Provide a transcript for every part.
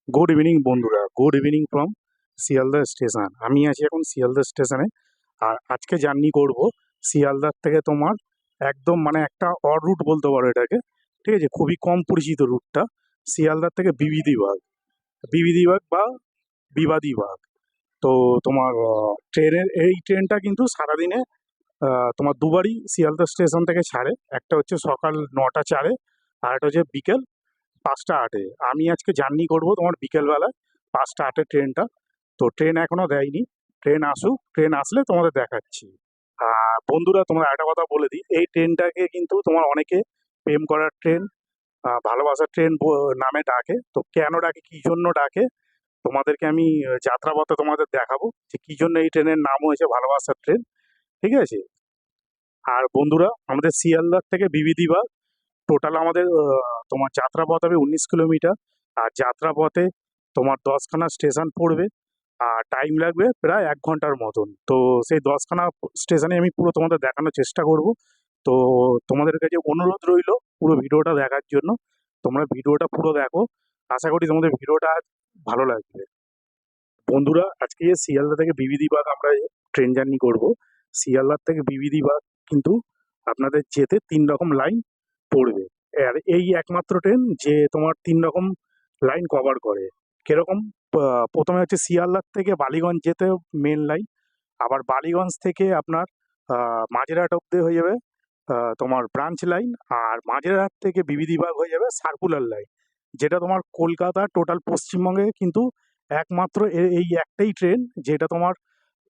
Good evening বন্ধুরা, good evening from Sealdah station. আমি আছি এখন শিয়ালদা স্টেশনে। আর আজকে জার্নি করব শিয়ালদার থেকে তোমার একদম মানে একটা অড রুট বলতে পারো এটাকে। ঠিক আছে, খুবই কম পরিচিত রুটটা শিয়ালদার থেকে বিবিধিবাগ, বিবিধিবাগ বা বিবাদীবাগ। তো তোমার ট্রেনের এই ট্রেনটা কিন্তু সারাদিনে তোমার দুবারই শিয়ালদা স্টেশন থেকে ছাড়ে। একটা হচ্ছে সকাল 9টা 4-এ, আর একটা হচ্ছে বিকেল 5টা 8-এ। আমি আজকে জার্নি করব তোমার বিকেলবেলায় 5টা 8-এর ট্রেনটা। তো ট্রেন এখনো দেয়নি, ট্রেন আসুক, ট্রেন আসলে তোমাদের দেখাচ্ছি। বন্ধুরা, তোমরা একটা কথা বলে দিই, এই ট্রেনটাকে কিন্তু তোমার অনেকে প্রেম করার ট্রেন, ভালোবাসার ট্রেন নামে ডাকে। তো কেন ডাকে, কি জন্য ডাকে, তোমাদেরকে আমি যাত্রাপথে তোমাদের দেখাবো যে কি জন্য এই ট্রেনের নাম হয়েছে ভালোবাসার ট্রেন। ঠিক আছে। আর বন্ধুরা, আমাদের শিয়ালদার থেকে বিবিধিবাগ টোটাল আমাদের তোমার যাত্রাপথ হবে 19 কিলোমিটার। আর যাত্রাপথে তোমার 10খানা স্টেশন পড়বে, আর টাইম লাগবে প্রায় 1 ঘন্টার মতন। তো সেই 10খানা স্টেশনে আমি পুরো তোমাদের দেখানোর চেষ্টা করব। তো তোমাদের কাছে অনুরোধ রইল পুরো ভিডিওটা দেখার জন্য। তোমরা ভিডিওটা পুরো দেখো, আশা করি তোমাদের ভিডিওটা ভালো লাগবে। বন্ধুরা, আজকে যে শিয়ালদা থেকে বিবিধিবাগ আমরা ট্রেন জার্নি করব, শিয়ালদার থেকে বিবিধিবাগ কিন্তু আপনাদের যেতে 3 রকম লাইন পড়বে। আর এই একমাত্র ট্রেন যে তোমার 3 রকম লাইন কভার করে। কিরকম? প্রথমে হচ্ছে শিয়ালদার থেকে বালিগঞ্জ যেতে মেন লাইন, আবার বালিগঞ্জ থেকে আপনার মাঝেরহাট অব্দি হয়ে যাবে তোমার ব্রাঞ্চ লাইন, আর মাঝেরহাট থেকে বিবিধিবাগ হয়ে যাবে সার্কুলার লাইন। যেটা তোমার কলকাতা টোটাল পশ্চিমবঙ্গে কিন্তু একমাত্র এই একটাই ট্রেন যেটা তোমার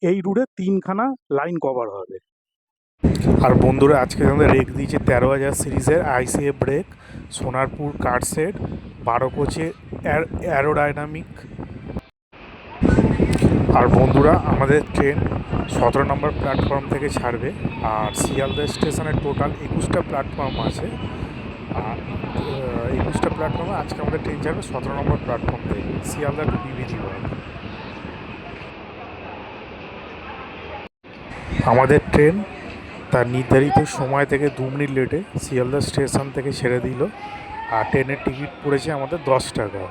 এই রুটে 3খানা লাইন কভার হবে। আর বন্ধুরা, আজকে আমাদের রেক দিয়েছে 13,000 সিরিজের আইসিএফ ব্রেক, সোনারপুর কার সেট, 12 কোচে অ্যারোডাইনামিক। আর বন্ধুরা, আমাদের ট্রেন 17 নম্বর প্ল্যাটফর্ম থেকে ছাড়বে। আর শিয়ালদা স্টেশনে টোটাল 21টা প্ল্যাটফর্ম আছে। আর 21টা প্ল্যাটফর্মে আজকে আমাদের ট্রেন ছাড়বে 17 নম্বর প্ল্যাটফর্ম থেকে শিয়ালদা টু বিবিধিবাগ। আমাদের ট্রেন তার নির্ধারিত সময় থেকে 2 মিনিট লেটে শিয়ালদা স্টেশন থেকে ছেড়ে দিল। আর ট্রেনের টিকিট পড়েছে আমাদের 10 টাকা।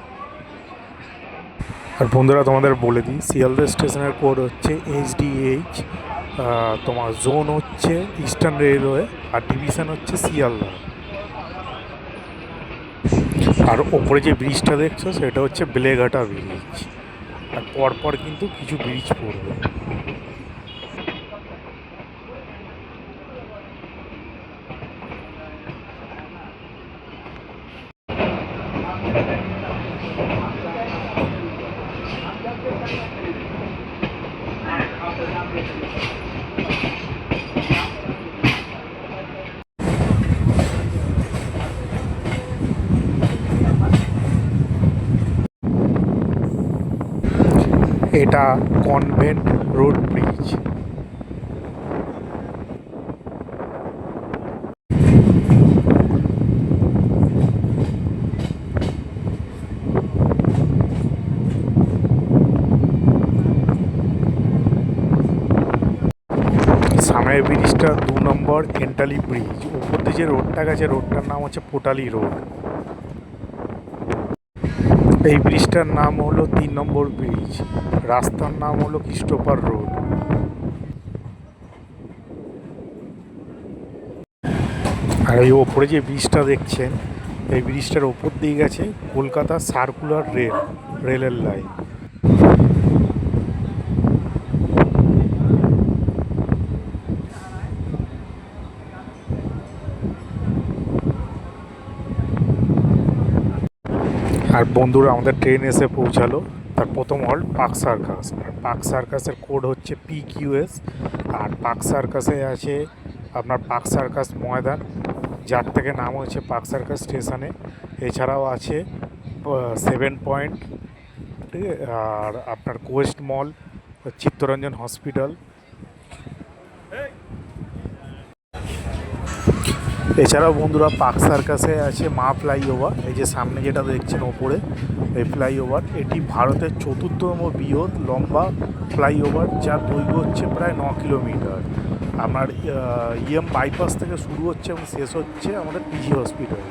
আর বন্ধুরা, তোমাদের বলে দিই, শিয়ালদা স্টেশনের কোড হচ্ছে HDH, তোমার জোন হচ্ছে ইস্টার্ন রেলওয়ে, আর ডিভিশন হচ্ছে শিয়ালদা। আর ওপরে যে ব্রিজটা দেখছো সেটা হচ্ছে বেলেঘাটা ব্রিজ। আর পরপর কিন্তু কিছু ব্রিজ পড়বে। এটা কনভেন্ট রোড ব্রিজ। সামনের ব্রিজটা 2 নম্বর এন্টালি ব্রিজ। উপর দিয়ে যে রোডটা গেছে রোডটার নাম হচ্ছে পোটালি রোড। এই ব্রিজটার নাম হলো 3 নম্বর ব্রিজ। রাস্তার নাম হলো ক্রিস্টোফার রোড। আর এই ওপরে যে ব্রিজটা দেখছেন, এই ব্রিজটার ওপর দিয়ে গেছে কলকাতা সার্কুলার রেলের লাইন। আর বন্ধুরা, আমাদের ট্রেন এসে পৌঁছালো। তার প্রথম হল্ট পার্ক সার্কাস। আর পার্ক সার্কাসের কোড হচ্ছে PQS। আর পার্ক সার্কাসে আছে আপনার পার্ক সার্কাস ময়দান, যার থেকে নাম হয়েছে পার্ক সার্কাস স্টেশনে। এছাড়াও আছে 7 পয়েন্ট, ঠিক আছে, আর আপনার কোয়েস্ট মল, চিত্তরঞ্জন হসপিটাল। এছাড়াও বন্ধুরা, পার্ক সার্কাসে আছে মা ফ্লাইওভার। এই যে সামনে যেটা দেখছেন ওপরে, এই ফ্লাইওভার এটি ভারতের 4র্থতম বৃহৎ লম্বা ফ্লাইওভার, যার দৈর্ঘ্য হচ্ছে প্রায় 9 কিলোমিটার। আপনার বাইপাস থেকে শুরু হচ্ছে এবং শেষ হচ্ছে আমাদের PG হসপিটাল।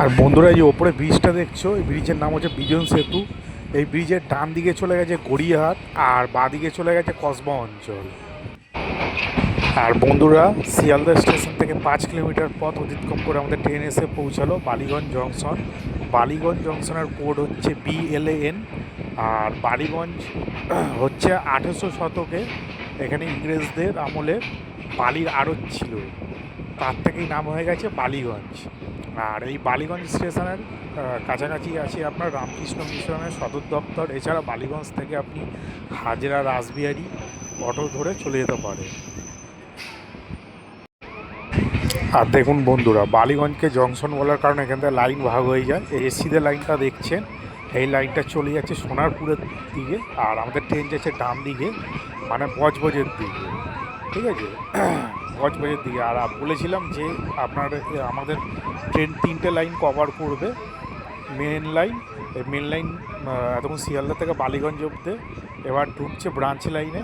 আর বন্ধুরা, এই যে ওপরে ব্রিজটা দেখছো, এই ব্রিজের নাম হচ্ছে বিজন সেতু। এই ব্রিজের ডান দিকে চলে গেছে গড়িয়াহাট, আর বাঁ দিকে চলে গেছে কসবা অঞ্চল। আর বন্ধুরা, শিয়ালদা স্টেশন থেকে 5 কিলোমিটার পথ অতিক্রম করে আমাদের ট্রেন এসে পৌঁছালো বালিগঞ্জ জংশন। বালিগঞ্জ জংশনের কোড হচ্ছে BLAN। আর বালিগঞ্জ হচ্ছে 1800 শতকে এখানে ইংরেজদের আমলে বালির আড়ত ছিল, তার থেকেই নাম হয়ে গেছে বালিগঞ্জ। আর এই বালিগঞ্জ স্টেশনের কাছাকাছি আছে আপনার রামকৃষ্ণ মিশনের সদর দপ্তর। এছাড়া বালিগঞ্জ থেকে আপনি হাজরা, রাসবিহারী অটো ধরে চলে যেতে পারে। আর দেখুন বন্ধুরা, বালিগঞ্জকে জংশন বলার কারণে এখান থেকে লাইন ভাগ হয়ে যায়। এই এসিতে লাইনটা দেখছেন, এই লাইনটা চলে যাচ্ছে সোনারপুরের দিকে, আর আমাদের ট্রেন যাচ্ছে ডান দিকে, মানে বজবজের দিকে। ঠিক আছে, বজবজের দিকে। আর বলেছিলাম যে আপনার আমাদের ট্রেন 3টে লাইন কভার করবে। মেন লাইন, এই মেন লাইন এতক্ষণ শিয়ালদা থেকে বালিগঞ্জ অব্দি, এবার ঢুকছে ব্রাঞ্চ লাইনে,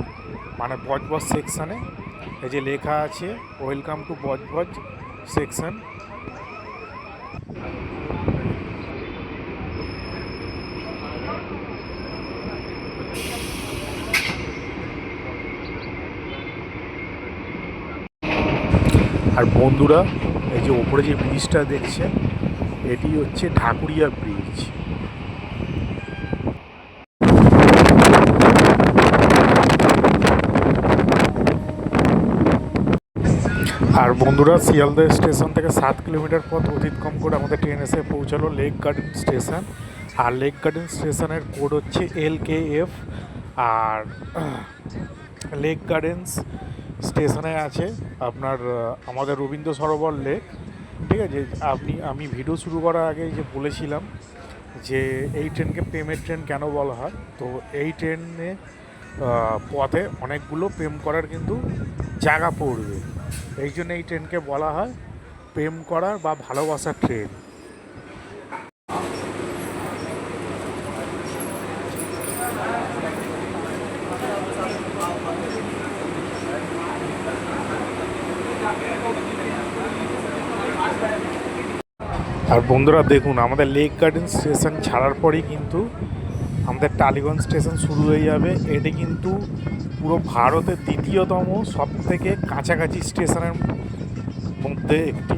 মানে বজবজ সেকশানে। এই যে লেখা আছে ওয়েলকাম টু বজবজ সেকশন। আর বন্ধুরা, এই যে ওপরে যে ব্রিজটা দেখছেন, এটি হচ্ছে ঢাকুরিয়া ব্রিজ। আর বন্ধুরা, শিয়ালদা স্টেশন থেকে 7 কিলোমিটার পথ অতিক্রম করে আমাদের ট্রেন এসে পৌঁছালো লেক গার্ডেন স্টেশন। আর লেক গার্ডেন স্টেশনের কোড হচ্ছে LKF। আর লেক গার্ডেন্স স্টেশনে আছে আপনার আমাদের রবীন্দ্র সরোবর লেক। ঠিক আছে, আমি ভিডিও শুরু করার আগে যে বলেছিলাম যে এই ট্রেনকে প্রেমের ট্রেন কেন বলা হয়, তো এই ট্রেনে পথে অনেকগুলো প্রেম করার কিন্তু জায়গা পড়বে, এই জন্য এই ট্রেনকে বলা হয় প্রেম করার বা ভালোবাসার ট্রেন। আর বন্ধুরা দেখুন, আমাদের লেক গার্ডেন স্টেশন ছাড়ার পরেই কিন্তু আমাদের টালিগঞ্জ স্টেশন শুরু হয়ে যাবে। এটি কিন্তু পুরো ভারতের দ্বিতীয়তম সব থেকে কাছাকাছি স্টেশনের মধ্যে একটি।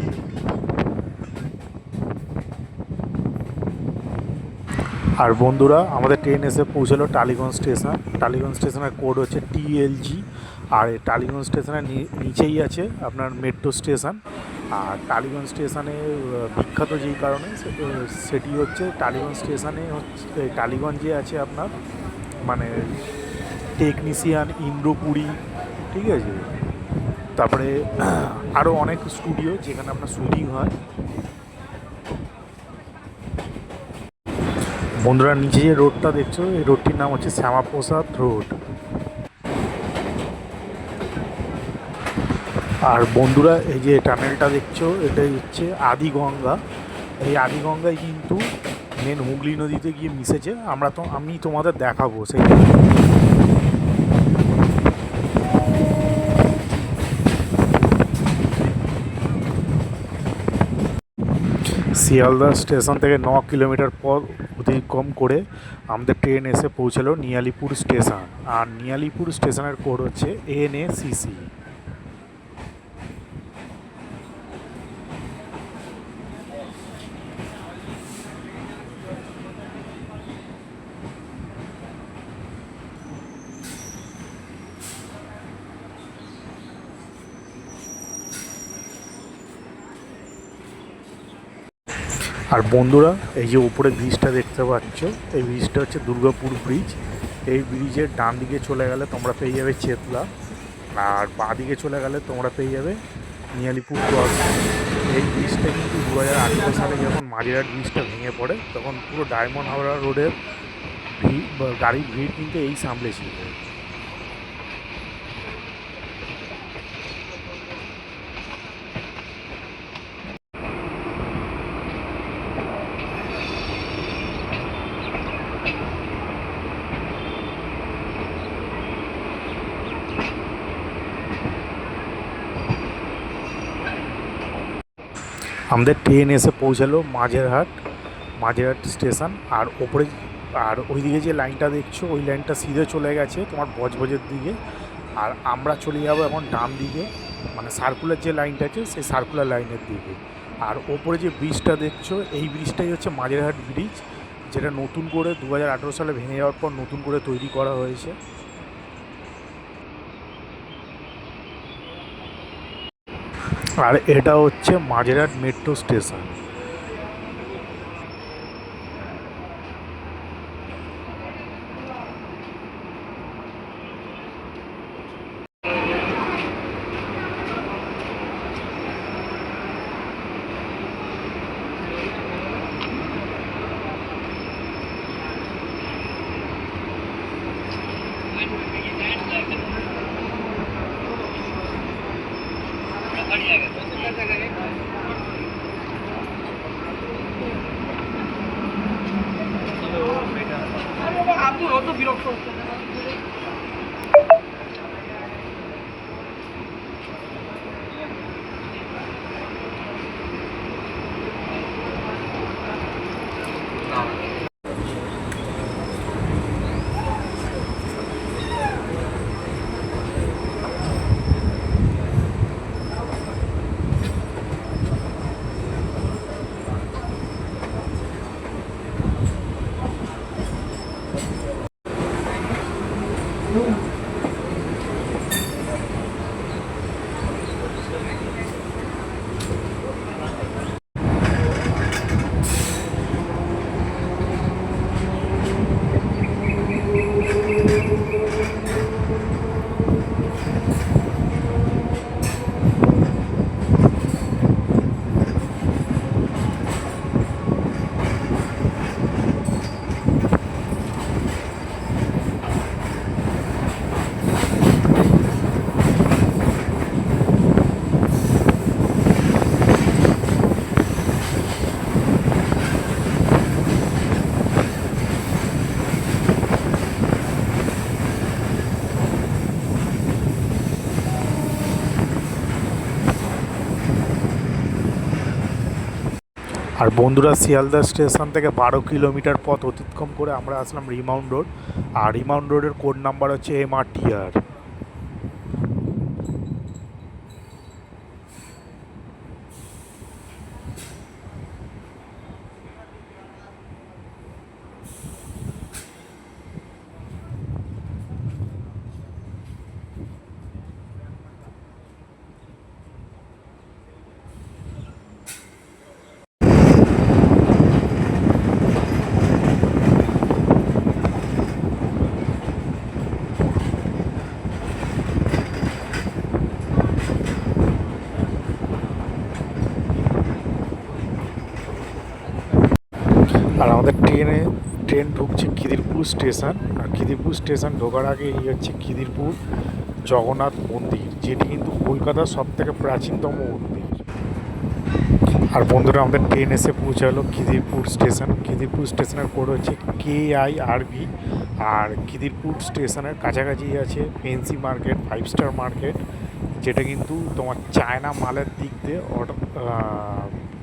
আর বন্ধুরা, আমাদের ট্রেন এসে পৌঁছালো টালিগঞ্জ স্টেশন। টালিগঞ্জ স্টেশনের কোড হচ্ছে TLG। আর এই টালিগঞ্জ স্টেশনের নিচেই আছে আপনার মেট্রো স্টেশন। আর টালিগঞ্জ স্টেশনে বিখ্যাত যেই কারণে সেটি হচ্ছে টালিগঞ্জ স্টেশনে হচ্ছে টালিগঞ্জে আছে আপনার মানে টেকনিশিয়ান ইন্দ্রপুরী। ঠিক আছে, তারপরে আরও অনেক স্টুডিও যেখানে আপনার শুটিং হয়। বন্ধুরা, নিচে যে রোডটা দেখছো, এই রোডটির নাম হচ্ছে শ্যামাপ্রসাদ রোড। আর বন্ধুরা, এই যে টানেলটা দেখছো, এটাই হচ্ছে আদিগঙ্গা। এই আদিগঙ্গায় কিন্তু মেন হুগলি নদীতে গিয়ে মিশেছে। আমি তোমাদের দেখাবো সেই। শিয়ালদা স্টেশন থেকে 9 কিলোমিটার পথ অতিক্রম করে আমাদের ট্রেন এসে পৌঁছালো নিয়ালিপুর স্টেশন। আর নিয়ালিপুর স্টেশনের কোড হচ্ছে NACC। আর বন্ধুরা, এই যে উপরে ব্রিজটা দেখতে পাচ্ছ, এই ব্রিজটা হচ্ছে দুর্গাপুর ব্রিজ। এই ব্রিজের ডান দিকে চলে গেলে তোমরা পেয়ে যাবে চেতলা, আর বাঁ দিকে চলে গেলে তোমরা পেয়ে যাবে নিয়ালিপুর ক্রসিং। এই ব্রিজটা কিন্তু 2018 সালে যখন মাঝেরহাট ব্রিজটা ভেঙে পড়ে, তখন পুরো ডায়মন্ড হাওড়া রোডের গাড়ির ভিড় কিন্তু এই সামলেছিল। আমাদের ট্রেন এসে পৌঁছালো মাঝেরহাট স্টেশন। আর ওপরে আর ওইদিকে যে লাইনটা দেখছো ওই লাইনটা সিধে চলে গেছে তোমার বজবজের দিকে। আর আমরা চলে যাবো এখন ডান দিকে, মানে সার্কুলার যে লাইনটা আছে সেই সার্কুলার লাইনের দিকে। আর ওপরে যে ব্রিজটা দেখছো এই ব্রিজটাই হচ্ছে মাঝেরহাট ব্রিজ, যেটা নতুন করে 2018 সালে ভেঙে যাওয়ার পর নতুন করে তৈরি করা হয়েছে। আর এটা হচ্ছে মাঝেরহাট মেট্রো স্টেশন। আর বন্ধুরা শিয়ালদা স্টেশন থেকে 12 কিলোমিটার পথ অতিক্রম করে আমরা আসলাম রিমাউন্ট রোড। আর রিমাউন্ট রোডের কোড নাম্বার হচ্ছে MRTR। আর আমাদের ট্রেন ঢুকছে খিদিরপুর স্টেশন। আর খিদিরপুর স্টেশন ঢোকার আগে এই হচ্ছে খিদিরপুর জগন্নাথ মন্দির, যেটি কিন্তু কলকাতার সবথেকে প্রাচীনতম মন্দির। আর বন্ধুরা আমাদের ট্রেন এসে পৌঁছালো খিদিরপুর স্টেশন। খিদিরপুর স্টেশনের কোড হচ্ছে KIRB। আর খিদিরপুর স্টেশনের কাছাকাছি আছে ফেন্সি মার্কেট, 5 স্টার মার্কেট, যেটা কিন্তু তোমার চায়না মালের দিক দিয়ে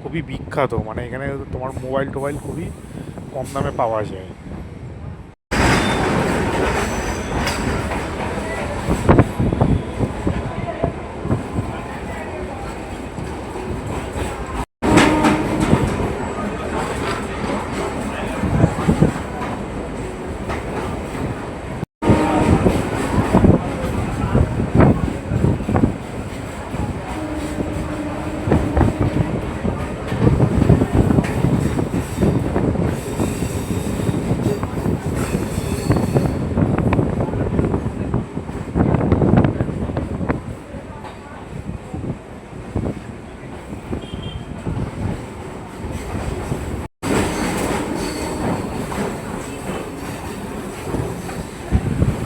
খুবই বিখ্যাত। মানে এখানে তোমার মোবাইল টোবাইল খুবই কম দামে পাওয়া যায়।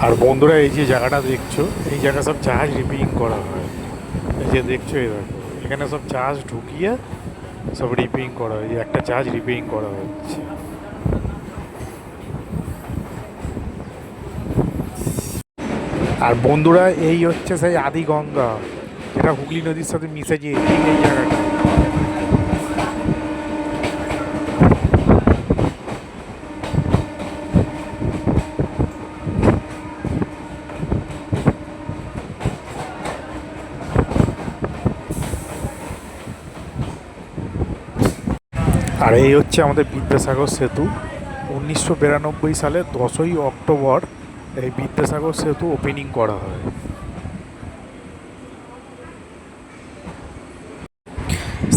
আর বন্ধুরা এই যে জায়গাটা দেখছো, এই জায়গা সব জাহাজ রিপেয়ারিং করা হয়। এই যে দেখছো, এই দেখো এখানে সব জাহাজ ঢুকিয়ে সব রিপেয়ারিং করা হয়। এই একটা জাহাজ রিপেয়ারিং করা হচ্ছে। আর বন্ধুরা এই হচ্ছে সেই আদি গঙ্গা, যেটা হুগলি নদীর সাথে মিশে গিয়ে এই জায়গাটা। আর এই হচ্ছে আমাদের বিদ্যাসাগর সেতু। 1992 সালে 10ই অক্টোবর এই বিদ্যাসাগর সেতু ওপেনিং করা হয়।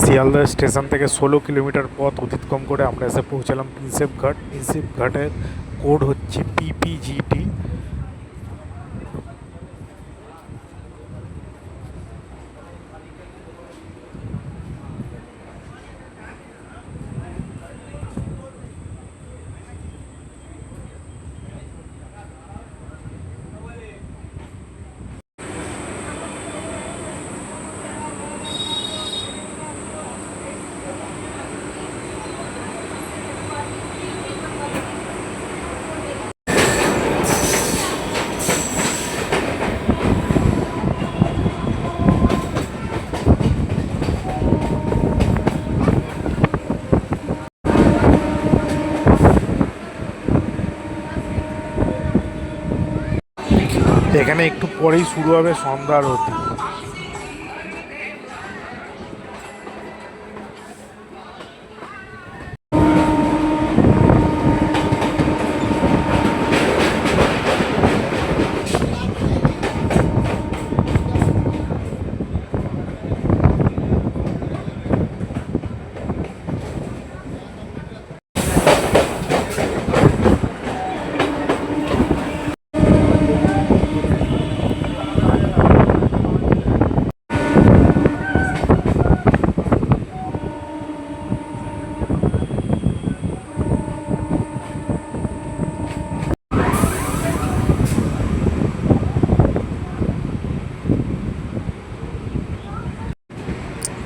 শিয়ালদা স্টেশন থেকে 16 কিলোমিটার পথ অতিক্রম করে আমরা এসে পৌঁছালাম প্রিন্সেপ ঘাট। প্রিন্সেপ ঘাটের কোড হচ্ছে পিপিজিটি। এখানে একটু পরেই শুরু হবে সন্ধ্যা আরতি।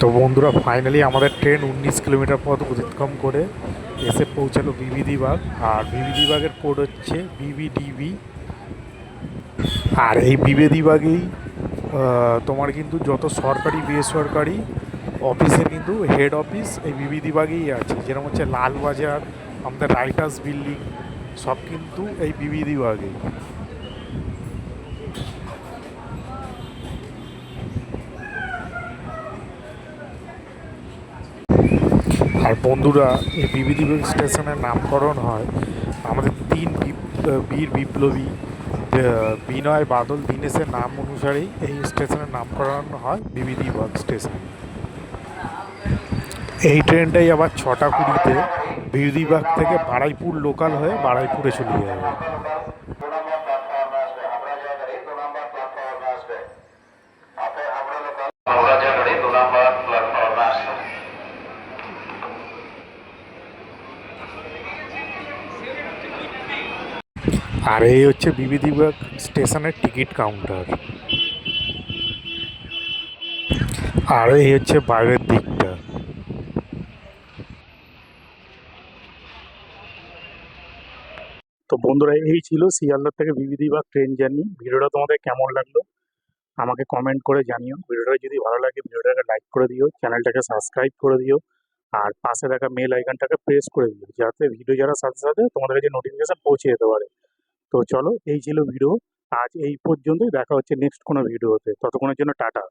তো বন্ধুরা, ফাইনালি আমাদের ট্রেন 19 কিলোমিটার পথ অতিক্রম করে এসে পৌঁছালো বিবিধিবাগ। আর বিবিধিবাগের কোড হচ্ছে বিবিডিবি। আর এই বিবিধিবাগেই তোমার কিন্তু যত সরকারি বেসরকারি অফিসের কিন্তু হেড অফিস এই বিবিধিবাগেই আছে। যেরকম হচ্ছে লালবাজার, আমাদের রাইটার্স বিল্ডিং, সব কিন্তু এই বিবিধিবাগেই। আর বন্ধুরা, এই বিবিধিবাগ স্টেশনের নামকরণ হয় আমাদের তিন বীর বিপ্লবী বিনয় বাদল দীনেশের নাম অনুসারেই এই স্টেশনের নামকরণ হয় বিবিধিবাগ স্টেশন। এই ট্রেনটাই আবার 6টা 20-তে বিবিধিবাগ থেকে বারুইপুর লোকাল হয়ে বারুইপুরে চলে যাবে। আর এই হচ্ছে বিবিধিবাগ স্টেশনের টিকিট কাউন্টার। আর এই হচ্ছে বাইরের দিকটা। তো বন্ধুরা, এই ছিল শিয়ালদা থেকে বিবিধিবাগ ট্রেন জার্নি। ভিডিওটা তোমাদের কেমন লাগলো আমাকে কমেন্ট করে জানিও। ভিডিওটা যদি ভালো লাগে ভিডিওটাকে লাইক করে দিও, চ্যানেলটাকে সাবস্ক্রাইব করে দিও, আর পাশে থাকা মেল আইকনটাকে প্রেস করে দিও, যাতে ভিডিও ছাড়ার সাথে সাথে তোমাদের কাছে নোটিফিকেশন পৌঁছে যেতে পারে। তো চলো, এই ছিল ভিডিও। আজ এই পর্যন্তই। দেখা হচ্ছে নেক্সট কোনো ভিডিওতে। ততক্ষণের জন্য টাটা।